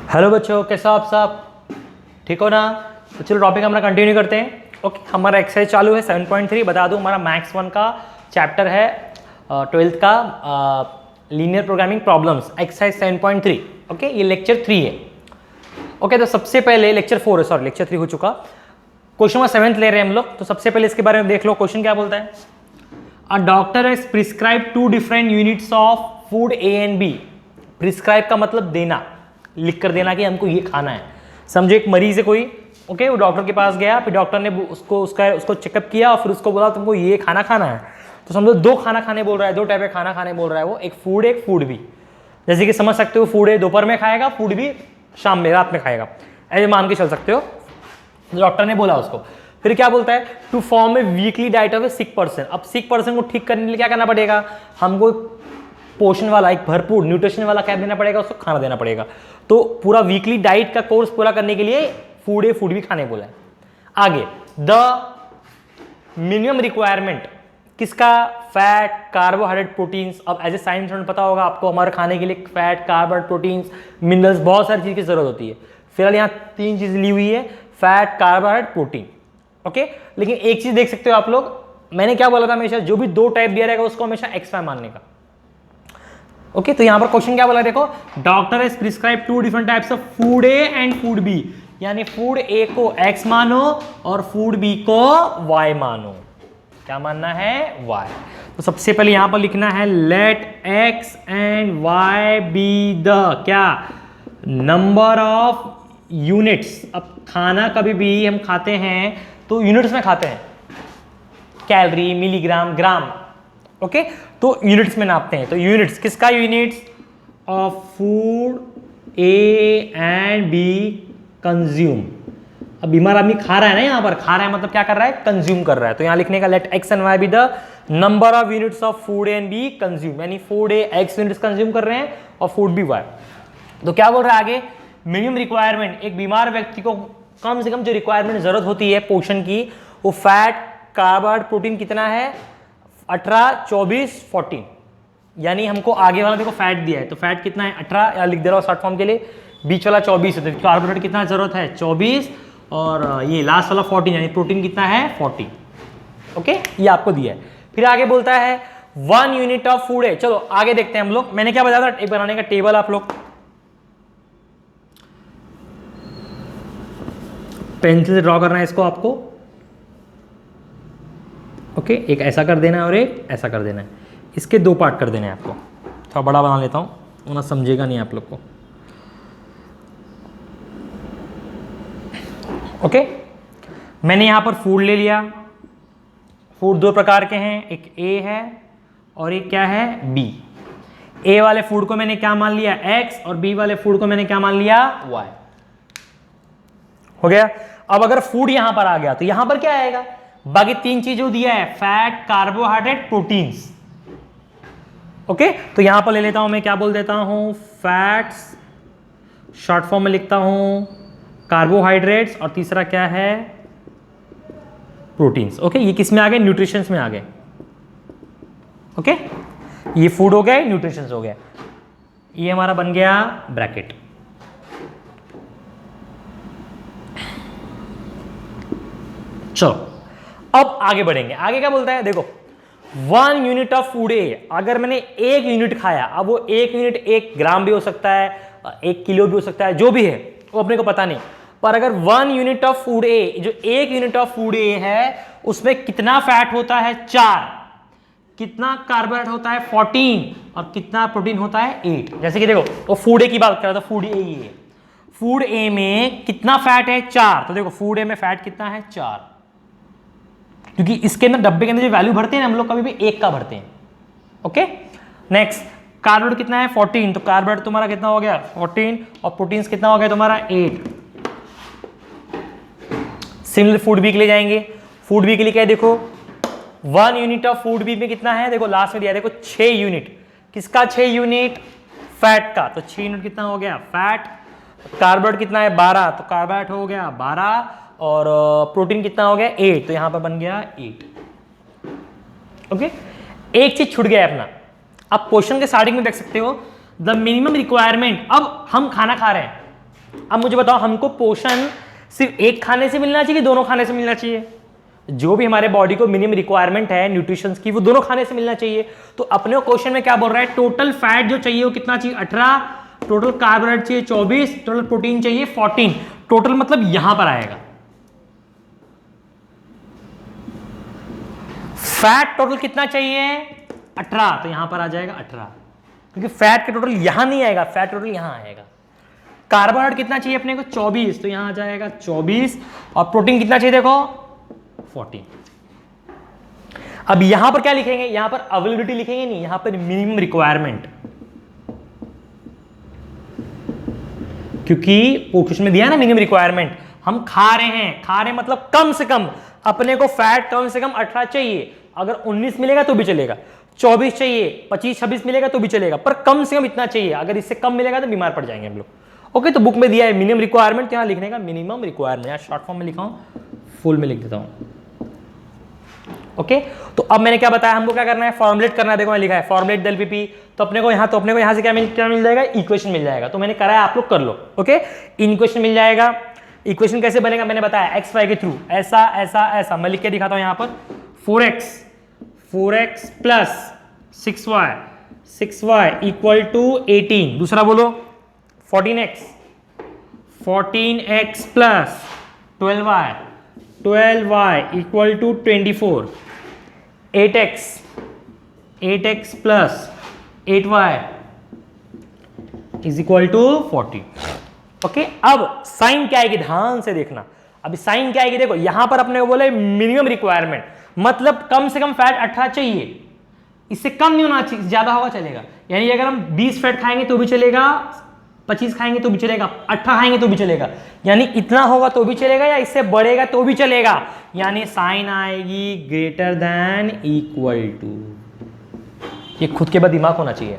Hello बच्चों, कैसा आप सब ठीक हो ना। तो चलो टॉपिक हमारा कंटिन्यू करते हैं। ओके, हमारा एक्सरसाइज चालू है 7.3। बता दूं हमारा मैथ्स 1 का चैप्टर है 12th का linear programming problems exercise 7.3। Okay, ये लेक्चर 3 है। ओके, तो सबसे पहले लेक्चर 4 है, सॉरी लेक्चर 3 हो चुका। क्वेश्चन नंबर 7 ले रहे हैं हम लोग। तो सबसे पहले इसके बारे में देख लो, क्वेश्चन क्या बोलता है। A doctor has prescribe 2 different units of food A and B. Prescribe का मतलब देना, लिख कर देना कि हमको ये खाना है। समझो एक मरीज है कोई, ओके, वो डॉक्टर के पास गया, फिर डॉक्टर ने उसको चेकअप किया और फिर उसको बोला तुमको ये खाना खाना है। तो समझो 2 खाना खाने बोल रहा है, 2 टाइप के खाना खाने बोल रहा है वो, एक फूड भी। जैसे कि समझ सकते हो, फूड है दोपहर में खाएगा, फूड भी शाम में रात में खाएगा, ऐसे मान के चल सकते हो। डॉक्टर ने बोला उसको, फिर क्या बोलता है, to form a weekly diet of a sick person. अब सिक पर्सन को ठीक करने के लिए क्या करना पड़ेगा, हमको पोषण वाला, एक भरपूर न्यूट्रिशन वाला क्या देना पड़ेगा, उसको खाना देना पड़ेगा। तो पूरा वीकली डाइट का कोर्स पूरा करने के लिए फूड भी खाने बोला है। आगे, द मिनिमम रिक्वायरमेंट किसका, फैट, कार्बोहाइड्रेट, प्रोटीन्स। अब एज ए साइंस स्टूडेंट पता होगा आपको, हमारे खाने के लिए फैट, कार्बोहाइड्रेट, प्रोटीन्स, मिनरल्स, बहुत सारी चीज की जरूरत होती है। फिलहाल यहाँ 3 चीज ली हुई है, फैट, कार्बोहाइड्रेट, प्रोटीन। ओके, लेकिन एक चीज देख सकते हो आप लोग, मैंने क्या बोला था, हमेशा जो भी 2 टाइप दिया रहेगा उसको हमेशा एक्स वाई मानने का। ओके, तो यहां पर क्वेश्चन क्या बोला, देखो, doctor has prescribe 2 different types of food A and food B. यानी फूड ए को एक्स मानो और फूड बी को वाई मानो। क्या मानना है, वाई। तो सबसे पहले यहां पर लिखना है, let X and Y be the क्या, नंबर ऑफ यूनिट्स। अब खाना कभी भी हम खाते हैं तो यूनिट्स में खाते हैं, कैलोरी, मिलीग्राम, ग्राम। ओके, तो यूनिट्स में नापते हैं। तो यूनिट्स किसका, units of food A and B consume. अब बीमार आदमी खा रहा है ना, यहां पर खा रहा है मतलब क्या कर रहा है, कंज्यूम कर रहा है। तो यहां लिखने का, let X and Y be the number of units of food A and B consume. यानी food A X units consume कर रहे हैं और फूड बी वाई। तो क्या बोल रहा है आगे, मिनिमम रिक्वायरमेंट, एक बीमार व्यक्ति को कम से कम जो रिक्वायरमेंट जरूरत होती है पोषण की, वो फैट, कार्बोहाइड्रेट, प्रोटीन कितना है, 18, 24, 14। यानी हमको आगे वाला देखो फैट दिया है, तो फैट कितना है 18, या लिख दे रहा हूं शॉर्ट फॉर्म के लिए, बीच वाला 24 है, तो कार्बोहाइड्रेट कितना जरूरत है 24, और ये लास्ट वाला 14, यानी प्रोटीन कितना है 40। ओके, ये आपको दिया है। फिर आगे बोलता है 1 यूनिट ऑफ फूड है। चलो आगे देखते हैं हम लोग। मैंने क्या बताया था, एक बनाने का टेबल, आप लोग पेंसिल से ड्रॉ करना है इसको आपको। ओके, एक ऐसा कर देना है और एक ऐसा कर देना है। इसके 2 पार्ट कर देने हैं आपको। थोड़ा बड़ा बना लेता हूँ, वरना समझेगा नहीं आप लोग को। ओके, मैंने यहाँ पर फूड ले लिया। फूड 2 प्रकार के हैं, एक ए है और एक क्या है, बी। ए वाले फूड को मैंने क्या मान लिया, एक्स, और बी वाले फूड को मैंने क्या मान लिया, वाई। हो गया। अब अगर फूड यहां पर आ गया तो यहां पर क्या आएगा, बाकी 3 चीजों दिया है, फैट, कार्बोहाइड्रेट, प्रोटीन्स। ओके, तो यहां पर ले लेता हूं मैं, क्या बोल देता हूं, फैट्स, शॉर्ट फॉर्म में लिखता हूं कार्बोहाइड्रेट्स, और तीसरा क्या है, प्रोटीन्स। ओके, ये किस में आ गए, न्यूट्रिशंस में आ गए। ओके, ये फूड हो गया, न्यूट्रिशंस हो गया। ये हमारा बन गया ब्रैकेट। चलो अब आगे बढ़ेंगे। आगे क्या बोलता है, देखो, 1 यूनिट ऑफ फूड ए। अगर मैंने 1 यूनिट खाया, अब वो 1 यूनिट 1 ग्राम भी हो सकता है, 1 किलो भी हो सकता है, जो भी है वो अपने को पता नहीं। पर अगर 1 यूनिट ऑफ फूड ए, जो 1 यूनिट ऑफ फूड ए है, उसमें कितना फैट होता है 4, कितना कार्बोहाइड्रेट होता है 14, और कितना प्रोटीन होता है 8। जैसे कि देखो, वो फूड ए की बात कर रहा था, फूड ए ही है। फूड ए में कितना फैट है 4, तो देखो फूड ए में फैट कितना है 4, क्योंकि इसके अंदर डब्बे के अंदर जो वैल्यू भरते हैं हम लोग कभी भी 1 का भरते हैं। ओके, नेक्स्ट, कार्बोहाइड्रेट कितना है 14, तो कार्बोहाइड्रेट तुम्हारा कितना हो गया 14, और प्रोटीन्स कितना हो गया तुम्हारा 8। सिमिलर फूड बी के लिए जाएंगे। फूड बी के लिए क्या है, देखो 1 यूनिट ऑफ फूड बी में कितना है, देखो लास्ट में दिया, देखो 6 यूनिट। किसका 6 यूनिट, फैट का। तो 6 यूनिट कितना हो गया, फैट। कार्बोहाइड्रेट कितना है 12, तो कार्बोहाइड्रेट हो गया 12, और प्रोटीन कितना हो गया 8, तो यहां पर बन गया 8। ओके, एक चीज छूट गया अपना। आप क्वेश्चन के स्टार्टिंग में देख सकते हो, द मिनिमम रिक्वायरमेंट। अब हम खाना खा रहे हैं, अब मुझे बताओ हमको पोषण सिर्फ एक खाने से मिलना चाहिए, दोनों खाने से मिलना चाहिए? जो भी हमारे बॉडी को मिनिमम रिक्वायरमेंट है न्यूट्रिशन की, वो दोनों खाने से मिलना चाहिए। तो अपने क्वेश्चन में क्या बोल रहा है, टोटल फैट जो चाहिए वो कितना चाहिए, 18, टोटल कार्बोहाइड्रेट चाहिए 24, टोटल प्रोटीन चाहिए 14। टोटल मतलब यहां पर आएगा फैट टोटल कितना चाहिए, 18, तो यहां पर आ जाएगा 18, क्योंकि फैट का टोटल यहां नहीं आएगा, फैट टोटल यहां आएगा। कार्बोहाइड्रेट कितना चाहिए अपने को, 24, तो यहां आ जाएगा 24, और प्रोटीन कितना चाहिए देखो 14। अब यहां पर क्या लिखेंगे, यहां पर अवेलेबिलिटी लिखेंगे नहीं, यहां पर मिनिमम रिक्वायरमेंट, क्योंकि क्वेश्चन में दिया ना मिनिमम रिक्वायरमेंट। हम खा रहे मतलब कम से कम अपने को फैट कम से कम 18 चाहिए। अगर 19 मिलेगा तो भी चलेगा, 24 चाहिए, 25 26 मिलेगा तो भी चलेगा, पर कम से कम इतना चाहिए। अगर इससे कम मिलेगा तो बीमार पड़ जाएंगे हम लोग। ओके, तो बुक में दिया है मिनिमम रिक्वायरमेंट, यहां लिखने का मिनिमम रिक्वायरमेंट, यहां शॉर्ट फॉर्म में लिखा हूं, फुल में लिख देता हूं। ओके, तो अब मैंने क्या बताया, हमको क्या करना है, फॉर्मुलेट करना है। देखो मैं लिखा है फॉर्मुलेट द एलपीपी, तो अपने को यहां से क्या मिल जाएगा, इक्वेशन मिल जाएगा। तो मैंने करा है, आप लोग कर लो। ओके, इक्वेशन मिल जाएगा। इक्वेशन कैसे बनेगा मैंने बताया, एक्स वाई के थ्रू, ऐसा ऐसा ऐसा। मैं लिख के दिखाता हूं यहां पर, 4x plus 6y equal to 18। दूसरा बोलो 14x plus 12y equal to 24। 8x plus 8y is equal to 40। Okay, अब साइन क्या आएगी, ध्यान से देखना। अभी साइन क्या आएगी, देखो यहां पर अपने को बोले मिनिमम रिक्वायरमेंट, मतलब कम से कम फैट 18 चाहिए, इससे कम नहीं होना चाहिए, ज्यादा होगा चलेगा। यानी अगर हम 20 फैट खाएंगे तो भी चलेगा, 25 खाएंगे तो भी चलेगा, 18 खाएंगे तो भी चलेगा, यानी इतना होगा तो भी चलेगा, या इससे बढ़ेगा तो भी चलेगा। यानी साइन आएगी ग्रेटर देन इक्वल टू। ये खुद के बाद दिमाग होना चाहिए।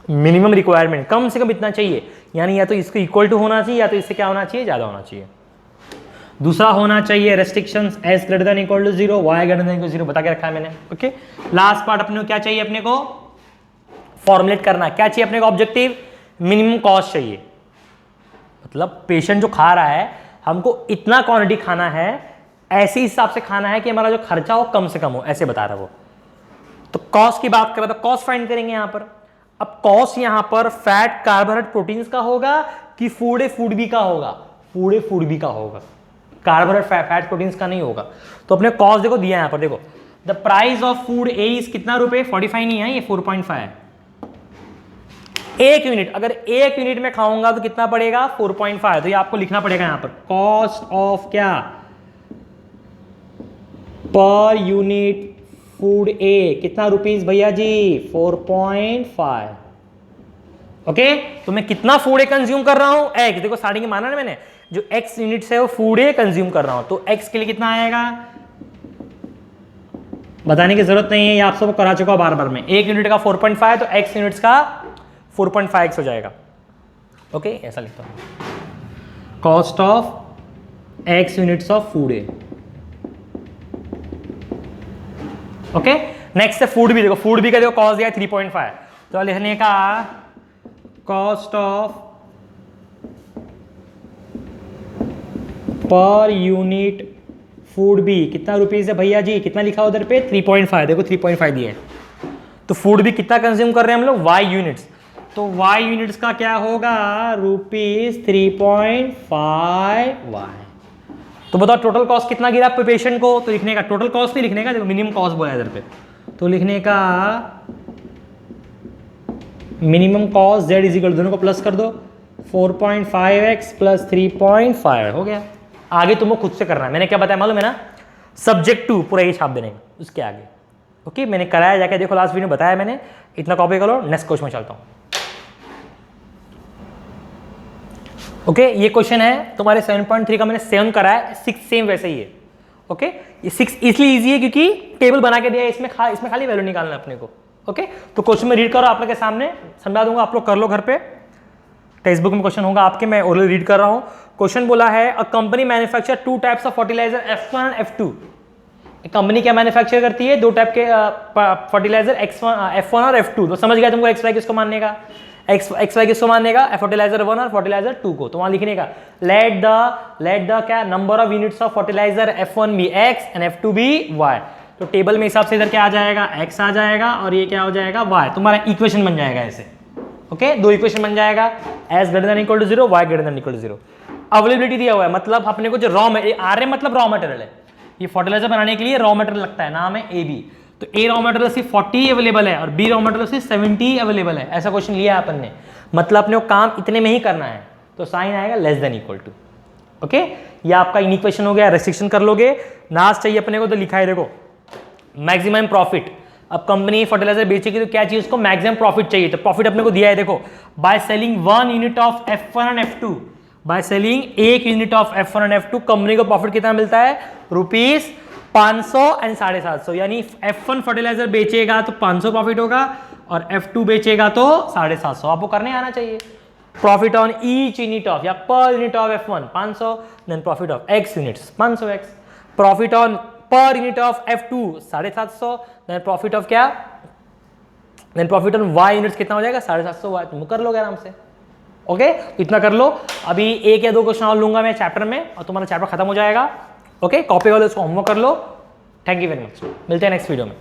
मिनिमम रिक्वायरमेंट कम से कम इतना चाहिए, यानी या तो इसको इक्वल टू होना चाहिए, या तो इससे क्या होना चाहिए, ज्यादा होना चाहिए। दूसरा होना चाहिए restrictions, X greater than equal to 0, Y greater than equal to 0 बता के रखा है मैंने। ओके, लास्ट पार्ट अपने को क्या चाहिए, अपने को फॉर्मुलेट करना। क्या चाहिए अपने को, ऑब्जेक्टिव मिनिमम कॉस्ट चाहिए। मतलब पेशेंट जो खा रहा है, हमको इतना क्वांटिटी खाना है, ऐसे हिसाब से खाना है कि हमारा जो खर्चा हो कम से कम हो, ऐसे बता रहा वो। तो कॉस्ट की बात करें तो कॉस्ट फाइंड करेंगे यहां पर। अब कॉस्ट यहां पर फैट कार्बोहाइड्रेट प्रोटीन्स का होगा कि फूड बी का होगा, फूड बी का होगा, कार्बोहाइड्रेट फैट प्रोटीन्स का नहीं होगा। तो अपने कॉस्ट देखो दिया यहां पर, देखो the price of food A is कितना रुपए, 45 नहीं है, ये 4.5 है। एक यूनिट, अगर एक यूनिट में खाऊंगा तो कितना पड़ेगा, 4.5। तो ये आपको लिखना पड़ेगा यहां पर, कॉस्ट ऑफ क्या, पर यूनिट फूड ए कितना रुपीस भैया जी, 4.5। ओके, तो मैं कितना फूड ए कंज्यूम कर रहा हूं, एक्स। देखो स्टार्टिंग में माना ना मैंने, जो एक्स यूनिट्स है वो फूड ए कंज्यूम कर रहा हूं, तो एक्स के लिए कितना आएगा, बताने की जरूरत नहीं है, ये आप सबको करा चुका बार बार में। एक यूनिट का 4.5 तो एक्स यूनिट्स का 4.5x हो जाएगा। ओके, ऐसा लिखता हूं, cost of X units of food A. Okay, next है फूड बी। देखो फूड बी का देखो कॉस्ट दिया 3.5, तो लिखने का cost of per unit food B कितना रुपीस है भैया जी, कितना लिखा उधर पे, 3.5। देखो 3.5 दिए है, तो फूड बी कितना कंज्यूम कर रहे हैं हम लोग, y यूनिट्स। तो y यूनिट्स का क्या होगा, रुपीस 3.5y। तो बताओ टोटल कॉस्ट कितना गिरा पेशेंट को, तो लिखने का टोटल कॉस्ट नहीं लिखने का, देखो मिनिमम कॉस्ट बोला है इधर पे, तो लिखने का minimum cost z is equal, दोनों को प्लस कर दो, 4.5x प्लस 3.5 हो गया। आगे तुमको खुद से करना है, मैंने क्या बताया मालूम है ना, सब्जेक्ट टू पूरा ये छाप देने उसके आगे। ओके, मैंने कराया, जाके देखो लास्ट वीडियो में बताया मैंने, इतना कॉपी करो। नेक्स्ट क्वेश्चन में चलता हूं। ओके, ये क्वेश्चन है तुम्हारे 7.3 का, मैंने 7 कराया, 6 सेम वैसे ही है। ओके, ये 6 इसलिए इजी है क्योंकि टेबल बना के दिया है, इसमें खाली वैल्यू निकालना है अपने को। ओके, तो क्वेश्चन में रीड करो, आप लोग के सामने समझा दूंगा, आप लोग कर लो घर पे, टेक्स्ट बुक में क्वेश्चन होगा आपके, मैं ऑलरेडी रीड कर रहा हूं। क्वेश्चन बोला है, a company manufacture 2 types of fertiliser F1 and F2। Company क्या मैन्युफैक्चर करती है, 2 टाइप के फर्टिलाइजर F1 और F2। तो समझ गया तुमको एक्स वाई किसको मानने का, एक्स वाई किसको मानेगा, फर्टिलाइजर 1 और फर्टिलाइजर 2 को। तो वहां लिखने का लेट द क्या number of units of fertiliser F1 be X and F2 be Y. तो टेबल में हिसाब से इधर क्या आ जाएगा, एक्स आ जाएगा और ये क्या हो जाएगा वाई। तुम्हारा इक्वेशन बन जाएगा ऐसे। ओके, दो इक्वेशन बन जाएगा, X greater than equal to 0, Y greater than equal to 0। Availability दिया हुआ है, मतलब अपने को जो आर मतलब रॉ मटेरियल है, ये फर्टिलाइजर बनाने के लिए रॉ मटेरियल लगता है, नाम है ए बी। तो ए रॉ मटेरियल सिर्फ 40 अवेलेबल है और बी रॉ मटेरियल सिर्फ 70 अवेलेबल है। ऐसा क्वेश्चन लिया अपन ने, मतलब अपने को काम इतने में ही करना है, तो साइन आएगा less than equal to. Okay, ये आपका इक्वेशन हो गया, रेस्ट्रिक्शन कर लोगे। लास्ट चाहिए अपने को, तो लिखा है देखो मैक्सिमम प्रॉफिट। अब कंपनी फर्टिलाइजर बेचेगी तो क्या चाहिए उसको, मैक्सिमम प्रॉफिट चाहिए। तो प्रॉफिट अपने को दिया है देखो, by selling 1 unit of F1 and F2, by selling 1 unit of F1 and F2 company को प्रॉफिट कितना मिलता है, ₹500 एंड 750। यानी F1 फर्टिलाइजर बेचेगा तो 500 प्रॉफिट होगा और F2 बेचेगा तो 750। आपको करने आना चाहिए। Profit on each unit of या per unit of F1 500, then profit of X units 500X, profit on per unit of F2 750, then profit of क्या, then profit on Y units कितना हो जाएगा 750 तुम कर लोगे आराम से। ओके, इतना कर लो। अभी 1 या 2 क्वेश्चन और लूंगा मैं चैप्टर में और तुम्हारा चैप्टर खत्म हो जाएगा। ओके, कॉपी वाले उसको होमवर्क कर लो। थैंक यू वेरी मच, मिलते हैं नेक्स्ट वीडियो में।